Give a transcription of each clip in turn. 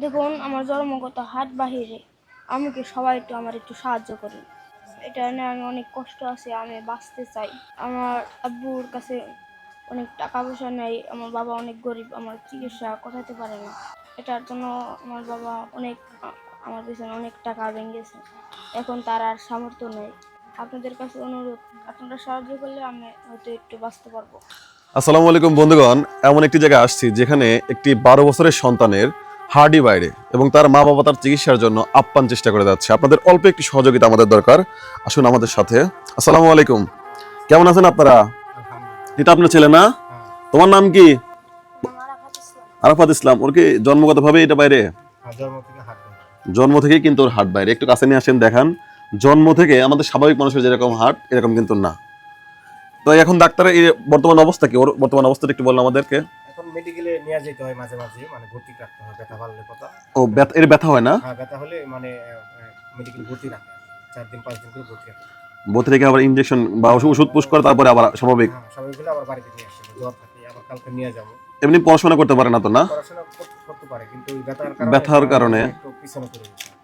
দেখুন, আমার জন্মগত হাত বাহিরে। আমি কি সবাই আমার একটু সাহায্য করুন। এটা নিয়ে আমি অনেক কষ্ট আছে, আমি বাঁচতে চাই। আমার আব্বুর কাছে অনেক টাকা পয়সা নেই, আমার বাবা অনেক গরিব, আমার চিকিৎসা করাতে পারে না। এটার জন্য আমার বাবা অনেক আমার পিছনে অনেক টাকা ভেঙেছে। এখন তার আর সামর্থ্য নেই। আপনাদের কাছে অনুরোধ, আপনারা সাহায্য করলে আমি হয়তো একটু বাঁচতে পারবো। আসসালামু আলাইকুম বন্ধুগণ, এমন একটি জায়গায় আসছি যেখানে একটি 12 বছরের সন্তানের হার্টই বাইরে এবং তার মা বাবা তার চিকিৎসার জন্য আপ্রাণ চেষ্টা করে যাচ্ছে। আপনাদের অল্প একটি সহযোগিতা আমাদের দরকার, আসুন আমাদের সাথে। আসসালামু আলাইকুম, কেমন আছেন আপনারা? এটা আপনার ছেলে না? তোমার নাম কি? আরাফাত ইসলাম। ওর কি জন্মগতভাবে এটা বাইরে? জন্ম থেকেই কিন্তু ওর হার্ট বাইরে। একটু কাছে নিয়ে আসেন, দেখান। জন্ম থেকে আমাদের স্বাভাবিক মানুষের যেরকম হার্ট, এরকম কিন্তু না। তো এখন ডাক্তারের বর্তমান অবস্থা কি? ওর বর্তমান অবস্থাটা একটু বলুন আমাদেরকে। এখন মেডিকেলে নিয়ে যেতে হয় মাঝে মাঝে, মানে ভর্তি রাখতে হয় ব্যথা বাড়লে কথা। ও ব্যথা, এর ব্যথা হয় না? হ্যাঁ, ব্যথা হলে মানে মেডিকেল ভর্তি রাখে 4 দিন 5 দিন করে ভর্তি রাখে। বোতলে থেকে আবার ইনজেকশন বা ওষুধ পুশ করে তারপরে আবার স্বাভাবিক। হ্যাঁ, স্বাভাবিক হলে আবার বাড়িতে নিয়ে আসে, জ্বর থাকে আবার কালকে নিয়ে যাবো। এমনি পড়াশোনা করতে পারে না তো না? পড়াশোনা করতে পারে কিন্তু ওই ব্যথার কারণে একটু পিছনে পড়ে গেছে।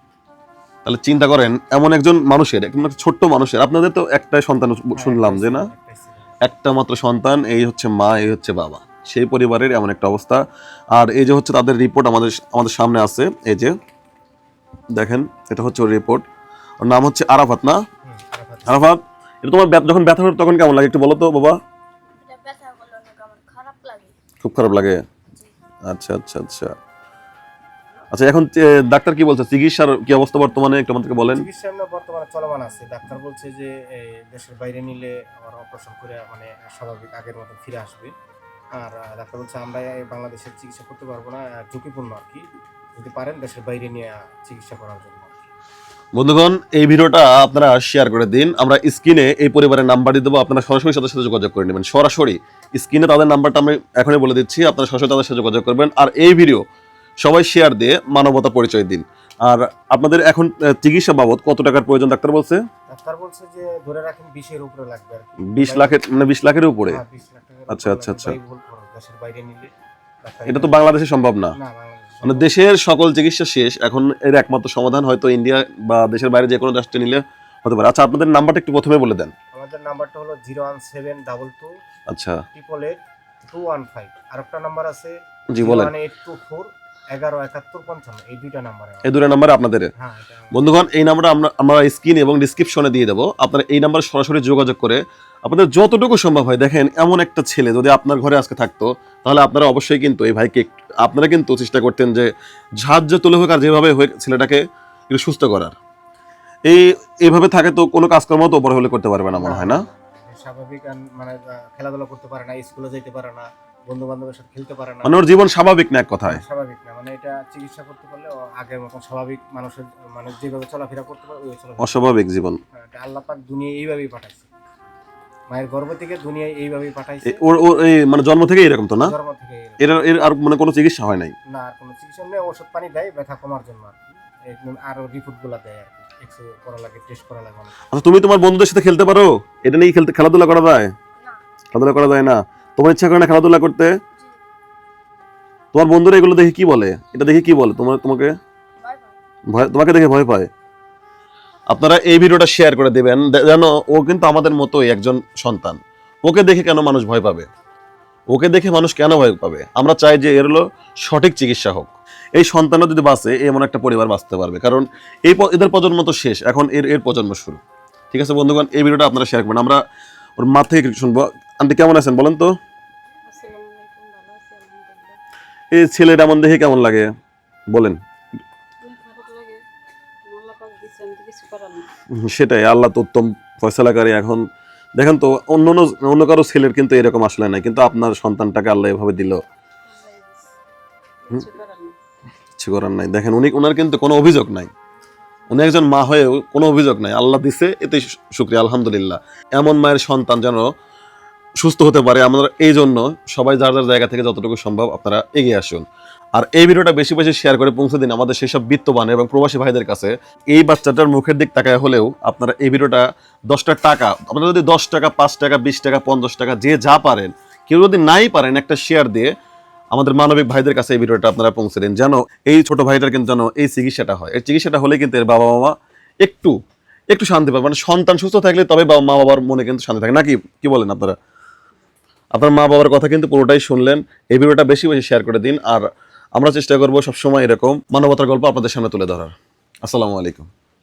তাহলে চিন্তা করেন, এমন একজন মানুষের, একদম ছোট্ট মানুষের, আপনাদের তো একটাই সন্তান শুনলাম যে না, একটা মাত্র সন্তান, এই হচ্ছে মা, এই হচ্ছে বাবা, সেই পরিবারের এমন একটা অবস্থা। আর এই যে হচ্ছে তাদের রিপোর্ট আমাদের আমাদের সামনে আছে, এই যে দেখেন, এটা হচ্ছে ওর রিপোর্ট। ওর নাম হচ্ছে আরাফাত না? আরাফাত, এটা তোমার যখন ব্যথা হতো তখন কেমন লাগে একটু বলো তো বাবা। খুব খারাপ লাগে? আচ্ছা আচ্ছা আচ্ছা আচ্ছা। এখন ডাক্তার কি বলছে, চিকিৎসার কি অবস্থা বর্তমানে একটু আমাদেরকে বলেন। চিকিৎসা আমরা বর্তমানে চলমান আছে। ডাক্তার বলছে যে দেশের বাইরে নিলে আবার অপারেশন করে মানে স্বাভাবিক আগের মতো ফিরে আসবে। আর ডাক্তার বলছে আমরা এই বাংলাদেশের চিকিৎসা করতে পারবো না, ঝুঁকিপূর্ণ আর কি, যদি পারেন দেশের বাইরে নিয়ে চিকিৎসা করার জন্য। বন্ধুগণ, এই ভিডিওটা আপনারা শেয়ার করে দিন। আমরা স্ক্রিনে এই পরিবারের নাম্বার দিয়ে দেবো, আপনারা সরাসরি তাদের সাথে যোগাযোগ করে নেবেন। সরাসরি স্ক্রিনে তাদের নাম্বারটা আমি এখনই বলে দিচ্ছি, আপনারা সরাসরি তাদের সাথে যোগাযোগ করবেন। আর এই ভিডিও সবাই শেয়ার দিয়ে মানবতা পরিচয় দিন। আর আপনাদের এখন চিকিৎসা বাবদ কত টাকার প্রয়োজন ডাক্তার বলছে? ডাক্তার বলছে যে ধরে রাখেন 20-এর উপরে লাগবে আর কি। 20 লাখের, মানে 20 লাখের উপরে? হ্যাঁ, 20 লাখ টাকার। আচ্ছা আচ্ছা আচ্ছা। দেশের বাইরে নিলে এটা তো বাংলাদেশে সম্ভব না। না, বাংলাদেশে মানে দেশের সকল চিকিৎসা শেষ, এখন এর একমাত্র সমাধান হয়তো ইন্ডিয়া বা দেশের বাইরে যে কোনো রাষ্ট্রে নিলে হতে পারে। আচ্ছা, আপনাদের নাম্বারটা একটু প্রথমে বলে দেন। আমাদের নাম্বারটা হলো 01722 আচ্ছা 888 215। আরেকটা নাম্বার আছে জি বলেন। 01824 117155। এই দুইটা নাম্বারে। এই দুটো নাম্বারে আপনাদের? হ্যাঁ। বন্ধুগণ, এই নাম্বারটা আমরা স্ক্রিন এবং ডিসক্রিপশনে দিয়ে দেবো। আপনারা এই নাম্বারে সরাসরি যোগাযোগ করে আপনাদের যতটুকু সম্ভব হয়, দেখেন এমন একটা ছেলে যদি আপনার ঘরে আজকে থাকতো, তাহলে আপনারা অবশ্যই কিন্তু এই ভাইকে আপনারা কিন্তু চেষ্টা করতেন যে সাহায্য তুলে হোক আর যেভাবে হোক ছেলেটাকে একটু সুস্থ করার। এইভাবে থাকে তো কোনো কাজকর্ম তো বড় হলে করতে পারবে না মনে হয় না? স্বাভাবিক মানে খেলাধুলা করতে পারে না, স্কুলে যেতে পারে না, বন্ধু বান্ধবের সাথে খেলতে পারে না। মানে ওর জীবন স্বাভাবিক না এক কথায়? স্বাভাবিক না, মানে এটা চিকিৎসা করতে পারলে আগের মতন স্বাভাবিক মানুষের মানে যেভাবে চলাফেরা করতে পারে ওই চলাফেরা। অস্বাভাবিক জীবন। এটা আল্লাহ পাক দুনিয়ায় এইভাবেই পাঠাইছে, মায়ের গর্ভ থেকে দুনিয়ায় এইভাবেই পাঠাইছে। ওর এই মানে জন্ম থেকে এরকম তো না? জন্ম থেকে এর আর মানে কোনো চিকিৎসা হয় নাই? না, আর কোনো চিকিৎসা নেই। ওষুধ পানি দেয় ব্যথা কমার জন্য আর কি, আরো রিপোর্ট গুলা দেয় আর কি, এক্সরে করা লাগে, টেস্ট করা লাগে। আচ্ছা, তুমি তোমার বন্ধুদের সাথে খেলতে পারো? এটা নিয়ে খেলাধুলা করা যায়? খেলাধুলা করা যায় না? তোমার ইচ্ছা করে না খেলাধুলা করতে? তোমার বন্ধুরা এগুলো দেখে কি বলে, এটা দেখে কি বলে তোমাকে? তোমাকে দেখে ভয় পায়? আপনারা এই ভিডিওটা শেয়ার করে দিবেন, যেন ও কিন্তু আমাদের মতোই একজন সন্তান। ওকে দেখে কেন মানুষ ভয় পাবে? ওকে দেখে মানুষ কেন ভয় পাবে? আমরা চাই যে এর হলো সঠিক চিকিৎসা হোক। এই সন্তানও যদি বাঁচে, এমন একটা পরিবার বাঁচতে পারবে, কারণ এদের প্রজন্ম তো শেষ, এখন এর প্রজন্ম শুরু। ঠিক আছে বন্ধুগণ, এই ভিডিওটা আপনারা শেয়ার করবেন। আমরা ওর মা থেকে কিছু শুনবো। আন্টি কেমন আছেন বলেন তো? এই ছেলেটা এমন দেখে কেমন লাগে বলেন? সেটাই, আল্লাহ তো উত্তম ফয়সালাকারী। এখন দেখেন তো, অন্য কারো ছেলের কিন্তু এরকম আসলে নাই, কিন্তু আপনার সন্তানটাকে আল্লাহ এভাবে দিল, কিছু করার নাই। দেখেন ওনার কিন্তু কোনো অভিযোগ নাই, উনি একজন মা হয়েও কোনো অভিযোগ নাই। আল্লাহ দিছে, এতে শুকরিয়া, আলহামদুলিল্লাহ। এমন মায়ের সন্তান যেন সুস্থ হতে পারে, আমরা এই জন্য সবাই যার যার জায়গা থেকে যতটুকু সম্ভব আপনারা এগিয়ে আসুন। আর এই ভিডিওটা বেশি বেশি শেয়ার করে পৌঁছে দিন আমাদের সেসব বিত্তবান এবং প্রবাসী ভাইদের কাছে। এই বাচ্চাটার মুখের দিক তাকায় হলেও আপনারা এই ভিডিওটা 10টা টাকা, আপনারা যদি 10 টাকা, 5 টাকা, 20 টাকা, 50 টাকা, যে যা পারেন, কেউ যদি নাই পারেন, একটা শেয়ার দিয়ে আমাদের মানবিক ভাইদের কাছে এই ভিডিওটা আপনারা পৌঁছে দিন, যেন এই ছোট ভাইটার কিন্তু যেন এই চিকিৎসাটা হয়। এই চিকিৎসাটা হলে কিন্তু এর বাবা মামা একটু একটু শান্তি পাবে, মানে সন্তান সুস্থ থাকলে তবে মা বাবার মনে কিন্তু শান্তি থাকে, নাকি কি বলেন আপনারা? আপনার মা বাবার কথা কিন্তু পুরোটাই শুনলেন। এই ভিডিওটা বেশি বেশি শেয়ার করে দিন, আর আমরা চেষ্টা করবো সবসময় এরকম মানবতার গল্প আপনাদের সামনে তুলে ধরার। আসসালামু আলাইকুম।